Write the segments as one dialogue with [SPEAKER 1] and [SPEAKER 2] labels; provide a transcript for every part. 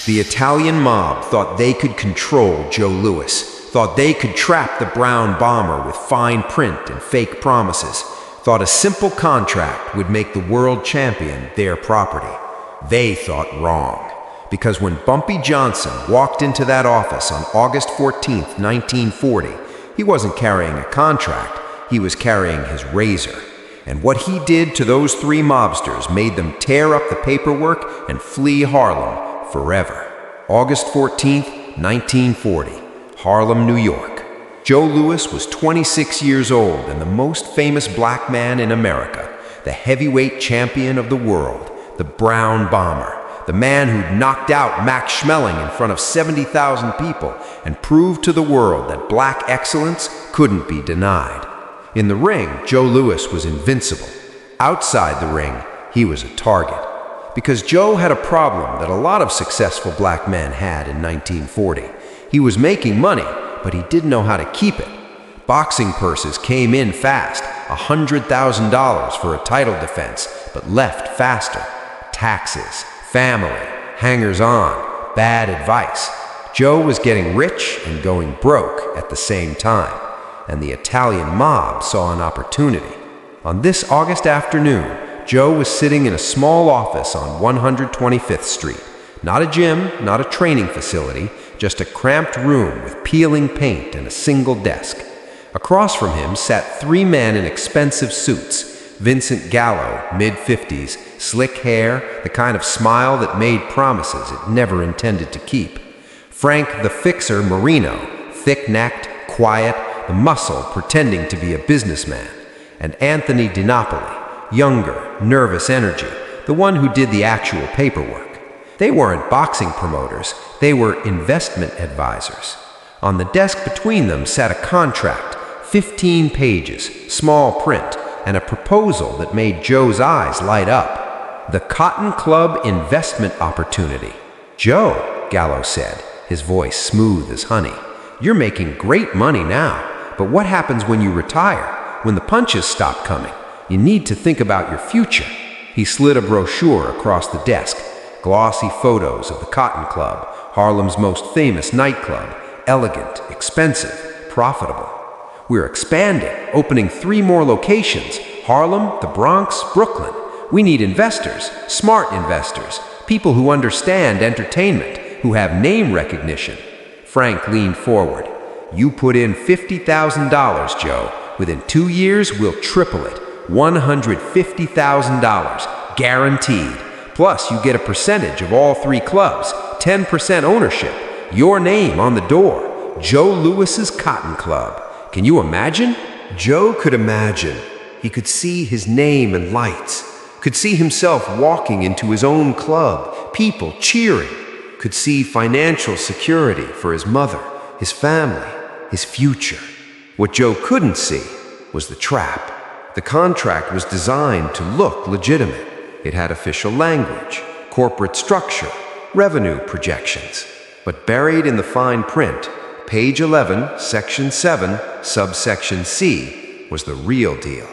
[SPEAKER 1] The Italian mob thought they could control Joe Louis, thought they could trap the brown bomber with fine print and fake promises, thought a simple contract would make the world champion their property. They thought wrong, because when Bumpy Johnson walked into that office on August 14th, 1940, he wasn't carrying a contract, he was carrying his razor. And what he did to those three mobsters made them tear up the paperwork and flee Harlem forever. August 14th, 1940, Harlem, New York. Joe Louis was 26 years old and the most famous black man in America, the heavyweight champion of the world, the Brown Bomber, the man who'd knocked out Max Schmeling in front of 70,000 people and proved to the world that black excellence couldn't be denied. In the ring, Joe Louis was invincible. Outside the ring, he was a target. Because Joe had a problem that a lot of successful black men had in 1940. He was making money, but he didn't know how to keep it. Boxing purses came in fast, $100,000 for a title defense, but left faster. Taxes, family, hangers-on, bad advice. Joe was getting rich and going broke at the same time, and the Italian mob saw an opportunity. On this August afternoon, Joe was sitting in a small office on 125th Street. Not a gym, not a training facility, just a cramped room with peeling paint and a single desk. Across from him sat three men in expensive suits. Vincent Gallo, mid-50s, slick hair, the kind of smile that made promises it never intended to keep. Frank the Fixer Marino, thick-necked, quiet, the muscle pretending to be a businessman. And Anthony DiNapoli, younger, nervous energy, the one who did the actual paperwork. They weren't boxing promoters, they were investment advisors. On the desk between them sat a contract, 15 pages, small print, and a proposal that made Joe's eyes light up. The Cotton Club investment opportunity. "Joe," Gallo said, his voice smooth as honey, "you're making great money now, but what happens when you retire, when the punches stop coming? You need to think about your future." He slid a brochure across the desk, glossy photos of the Cotton Club, Harlem's most famous nightclub, elegant, expensive, profitable. "We're expanding, opening 3 more locations, Harlem, the Bronx, Brooklyn. We need investors, smart investors, people who understand entertainment, who have name recognition." Frank leaned forward. "You put in $50,000, Joe. Within 2 years, we'll triple it. $150,000, guaranteed. Plus, you get a percentage of all 3 clubs, 10% ownership, your name on the door. Joe Louis's Cotton Club. Can you imagine?" Joe could imagine. He could see his name in lights, could see himself walking into his own club, people cheering, could see financial security for his mother, his family, his future. What Joe couldn't see was the trap. The contract was designed to look legitimate. It had official language, corporate structure, revenue projections. But buried in the fine print, page 11, section 7, subsection C, was the real deal.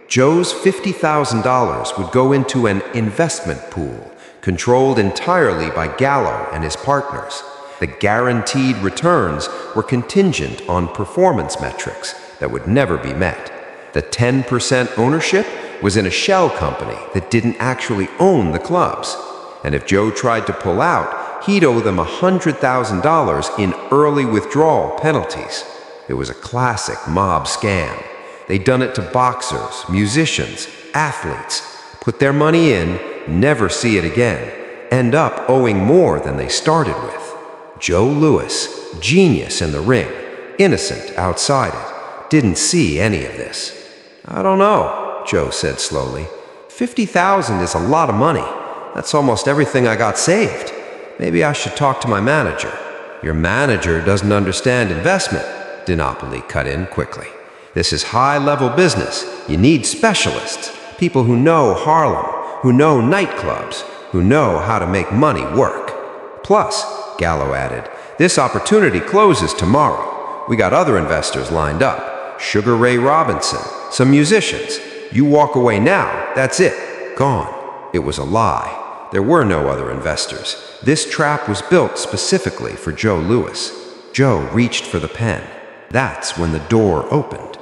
[SPEAKER 1] Joe's $50,000 would go into an investment pool, controlled entirely by Gallo and his partners. The guaranteed returns were contingent on performance metrics that would never be met. The 10% ownership was in a shell company that didn't actually own the clubs. And if Joe tried to pull out, he'd owe them $100,000 in early withdrawal penalties. It was a classic mob scam. They'd done it to boxers, musicians, athletes, put their money in, never see it again, end up owing more than they started with. Joe Louis, genius in the ring, innocent outside it, didn't see any of this. "I don't know," Joe said slowly. $50,000 is a lot of money. That's almost everything I got saved. Maybe I should talk to my manager." "Your manager doesn't understand investment," DiNapoli cut in quickly. "This is high-level business. You need specialists, people who know Harlem, who know nightclubs, who know how to make money work." "Plus," Gallo added, "this opportunity closes tomorrow. We got other investors lined up. Sugar Ray Robinson, some musicians. You walk away now, that's it. Gone." It was a lie. There were no other investors. This trap was built specifically for Joe Louis. Joe reached for the pen. That's when the door opened.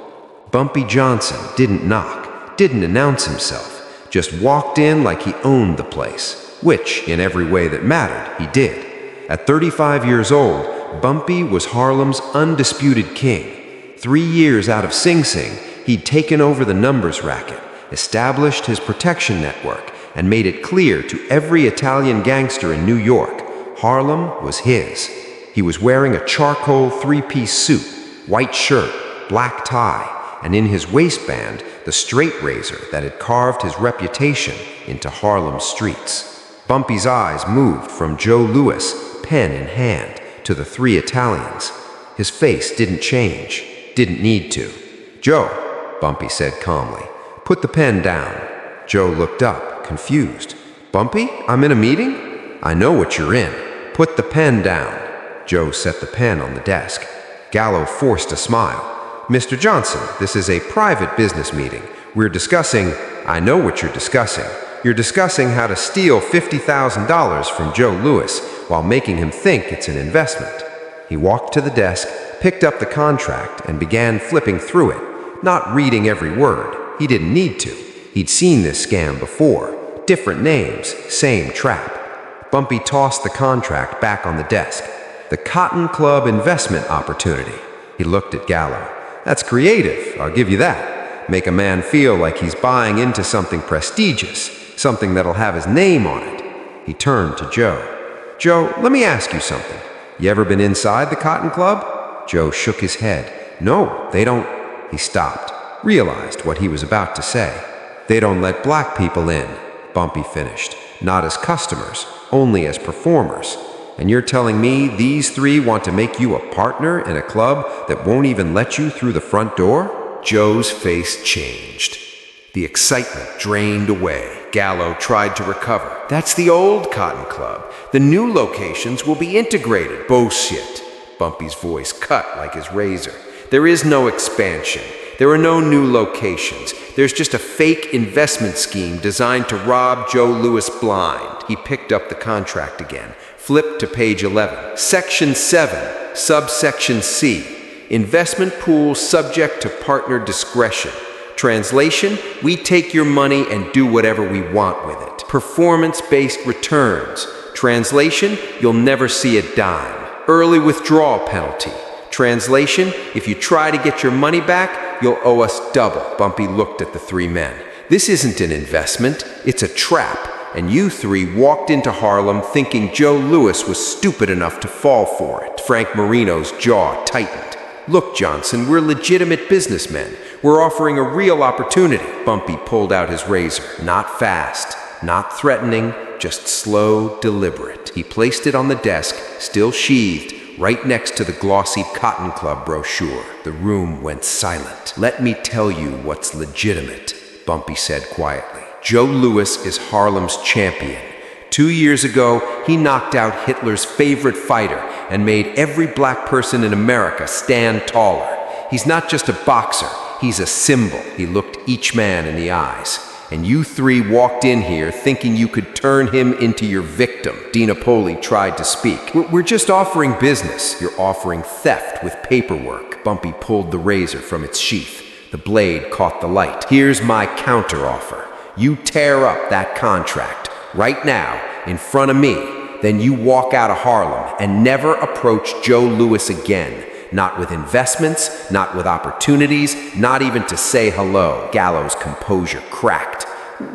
[SPEAKER 1] Bumpy Johnson didn't knock, didn't announce himself, just walked in like he owned the place, which, in every way that mattered, he did. At 35 years old, Bumpy was Harlem's undisputed king. 3 years out of Sing Sing, he'd taken over the numbers racket, established his protection network, and made it clear to every Italian gangster in New York, Harlem was his. He was wearing a charcoal three-piece suit, white shirt, black tie, and in his waistband, the straight razor that had carved his reputation into Harlem's streets. Bumpy's eyes moved from Joe Louis, pen in hand, to the 3 Italians. His face didn't change, didn't need to. "Joe," Bumpy said calmly, "put the pen down." Joe looked up, confused. "Bumpy, I'm in a meeting?" "I know what you're in. Put the pen down." Joe set the pen on the desk. Gallo forced a smile. "Mr. Johnson, this is a private business meeting. We're discussing—" "I know what you're discussing. You're discussing how to steal $50,000 from Joe Louis while making him think it's an investment." He walked to the desk, picked up the contract, and began flipping through it, not reading every word. He didn't need to. He'd seen this scam before. Different names, same trap. Bumpy tossed the contract back on the desk. "The Cotton Club investment opportunity." He looked at Gallo. "That's creative, I'll give you that. Make a man feel like he's buying into something prestigious, something that'll have his name on it." He turned to Joe. "Joe, let me ask you something. You ever been inside the Cotton Club?" Joe shook his head. "No, they don't—" He stopped, realized what he was about to say. "They don't let black people in," Bumpy finished. "Not as customers, only as performers. And you're telling me these 3 want to make you a partner in a club that won't even let you through the front door?" Joe's face changed. The excitement drained away. Gallo tried to recover. "That's the old Cotton Club. The new locations will be integrated." "Bullshit." Bumpy's voice cut like his razor. "There is no expansion. There are no new locations. There's just a fake investment scheme designed to rob Joe Louis blind." He picked up the contract again, flipped to page 11. "Section 7, subsection C. Investment pool subject to partner discretion. Translation, we take your money and do whatever we want with it. Performance-based returns. Translation, you'll never see a dime. Early withdrawal penalty. Translation, if you try to get your money back, you'll owe us double." Bumpy looked at the 3 men. "This isn't an investment, it's a trap. And you 3 walked into Harlem thinking Joe Louis was stupid enough to fall for it." Frank Marino's jaw tightened. "Look, Johnson, we're legitimate businessmen. We're offering a real opportunity." Bumpy pulled out his razor. Not fast, not threatening, just slow, deliberate. He placed it on the desk, still sheathed, right next to the glossy Cotton Club brochure. The room went silent. "Let me tell you what's legitimate," Bumpy said quietly. "Joe Louis is Harlem's champion. 2 years ago, he knocked out Hitler's favorite fighter and made every black person in America stand taller. He's not just a boxer, he's a symbol." He looked each man in the eyes. "And you 3 walked in here thinking you could turn him into your victim." Dina Poli tried to speak. We're just offering business." "You're offering theft with paperwork." Bumpy pulled the razor from its sheath. The blade caught the light. "Here's my counteroffer. You tear up that contract right now in front of me, then you walk out of Harlem and never approach Joe Louis again. Not with investments, not with opportunities, not even to say hello." Gallo's composure cracked.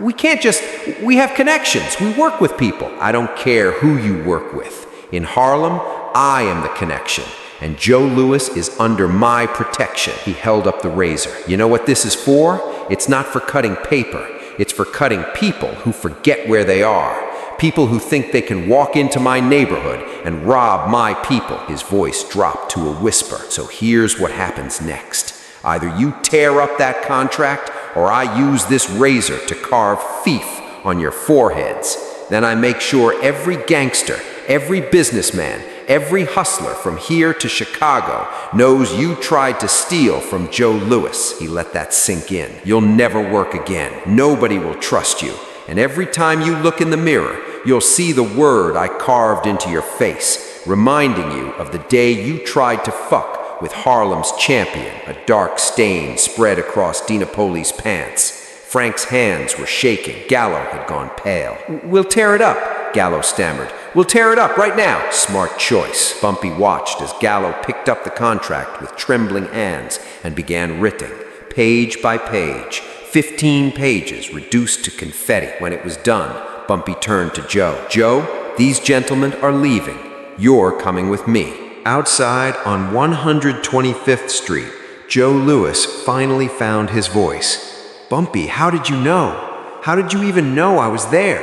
[SPEAKER 1] We have connections. We work with people." "I don't care who you work with. In Harlem, I am the connection, and Joe Louis is under my protection." He held up the razor. "You know what this is for? It's not for cutting paper. It's for cutting people who forget where they are. People who think they can walk into my neighborhood and rob my people." His voice dropped to a whisper. "So here's what happens next. Either you tear up that contract, or I use this razor to carve thief on your foreheads. Then I make sure every gangster, every businessman, every hustler from here to Chicago knows you tried to steal from Joe Louis." He let that sink in. "You'll never work again. Nobody will trust you. And every time you look in the mirror, you'll see the word I carved into your face, reminding you of the day you tried to fuck with Harlem's champion, a dark stain spread across DiNapoli's pants. Frank's hands were shaking. Gallo had gone pale. "We'll tear it up," Gallo stammered. "We'll tear it up right now." Smart choice. Bumpy watched as Gallo picked up the contract with trembling hands and began writing, page by page. 15 pages reduced to confetti. When it was done, Bumpy turned to Joe. "Joe, these gentlemen are leaving. You're coming with me." Outside on 125th Street, Joe Louis finally found his voice. "Bumpy, how did you know? How did you even know I was there?"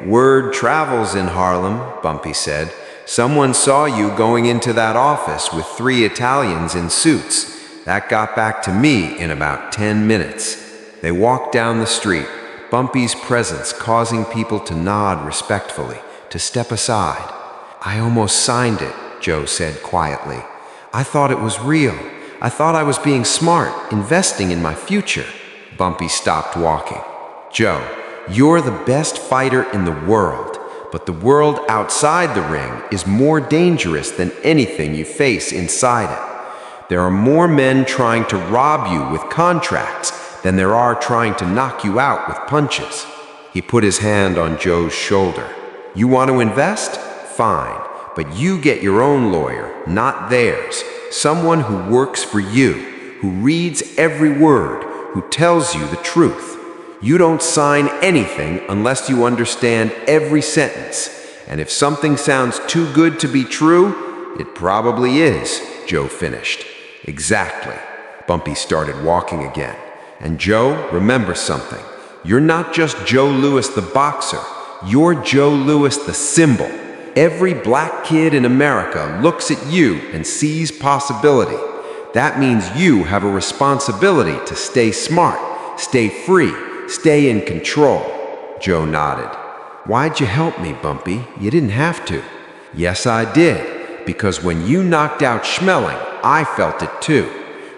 [SPEAKER 1] "Word travels in Harlem," Bumpy said. "Someone saw you going into that office with 3 Italians in suits. That got back to me in about 10 minutes. They walked down the street, Bumpy's presence causing people to nod respectfully, to step aside. "I almost signed it," Joe said quietly. "I thought it was real. I thought I was being smart, investing in my future." Bumpy stopped walking. "Joe, you're the best fighter in the world, but the world outside the ring is more dangerous than anything you face inside it. There are more men trying to rob you with contracts than there are trying to knock you out with punches." He put his hand on Joe's shoulder. "You want to invest? Fine, but you get your own lawyer, not theirs. Someone who works for you, who reads every word, who tells you the truth. You don't sign anything unless you understand every sentence. And if something sounds too good to be true, it probably is," Joe finished. "Exactly." Bumpy started walking again. "And Joe, remember something. You're not just Joe Louis the boxer. You're Joe Louis the symbol. Every black kid in America looks at you and sees possibility. That means you have a responsibility to stay smart, stay free, stay in control." Joe nodded. "Why'd you help me, Bumpy? You didn't have to." "Yes, I did. Because when you knocked out Schmeling, I felt it too.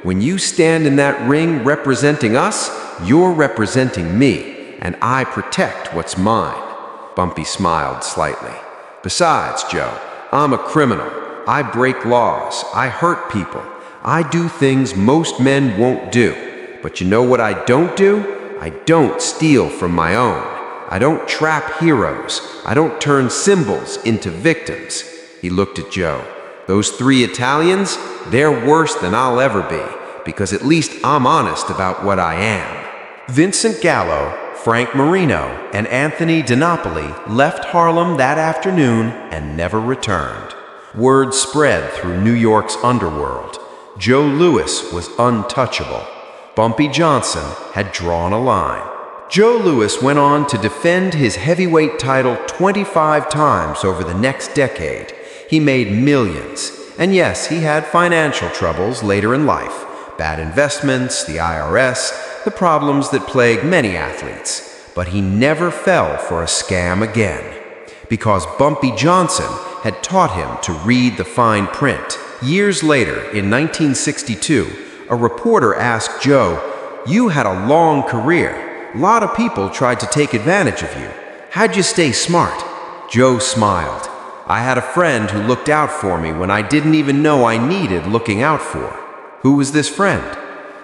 [SPEAKER 1] When you stand in that ring representing us, you're representing me, and I protect what's mine." Bumpy smiled slightly. "Besides, Joe, I'm a criminal. I break laws. I hurt people. I do things most men won't do. But you know what I don't do? I don't steal from my own. I don't trap heroes. I don't turn symbols into victims." He looked at Joe. "Those 3 Italians, they're worse than I'll ever be, because at least I'm honest about what I am." Vincent Gallo, Frank Marino, and Anthony DiNapoli left Harlem that afternoon and never returned. Word spread through New York's underworld. Joe Louis was untouchable. Bumpy Johnson had drawn a line. Joe Louis went on to defend his heavyweight title 25 times over the next decade. He made millions. And yes, he had financial troubles later in life. Bad investments, the IRS, the problems that plague many athletes. But he never fell for a scam again. Because Bumpy Johnson had taught him to read the fine print. Years later, in 1962, a reporter asked Joe, "You had a long career. A lot of people tried to take advantage of you. How'd you stay smart?" Joe smiled. "I had a friend who looked out for me when I didn't even know I needed looking out for." Who was this friend?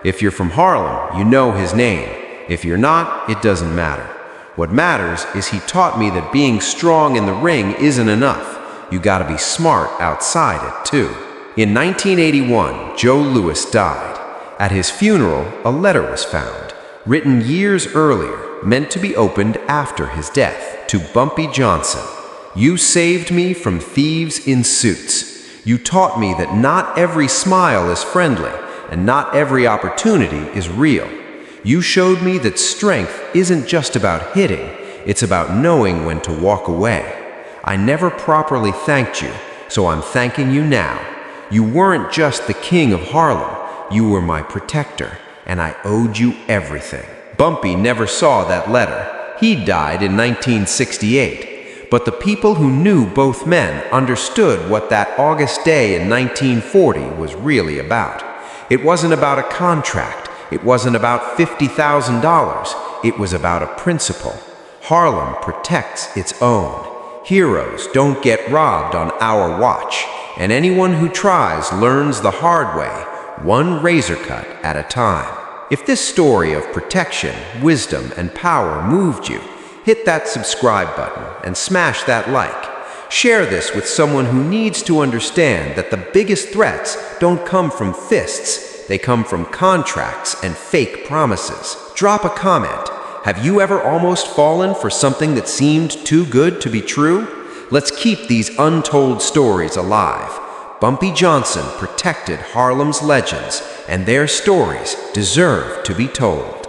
[SPEAKER 1] If you're from Harlem, you know his name. If you're not, it doesn't matter. What matters is he taught me that being strong in the ring isn't enough. You gotta be smart outside it, too. In 1981, Joe Louis died. At his funeral, a letter was found, written years earlier, meant to be opened after his death, to Bumpy Johnson. "You saved me from thieves in suits. You taught me that not every smile is friendly, and not every opportunity is real. You showed me that strength isn't just about hitting, it's about knowing when to walk away. I never properly thanked you, so I'm thanking you now. You weren't just the king of Harlem, you were my protector, and I owed you everything." Bumpy never saw that letter. He died in 1968. But the people who knew both men understood what that August day in 1940 was really about. It wasn't about a contract. It wasn't about $50,000. It was about a principle. Harlem protects its own. Heroes don't get robbed on our watch, and anyone who tries learns the hard way, one razor cut at a time. If this story of protection, wisdom, and power moved you, hit that subscribe button and smash that like. Share this with someone who needs to understand that the biggest threats don't come from fists, they come from contracts and fake promises. Drop a comment. Have you ever almost fallen for something that seemed too good to be true? Let's keep these untold stories alive. Bumpy Johnson protected Harlem's legends, and their stories deserve to be told.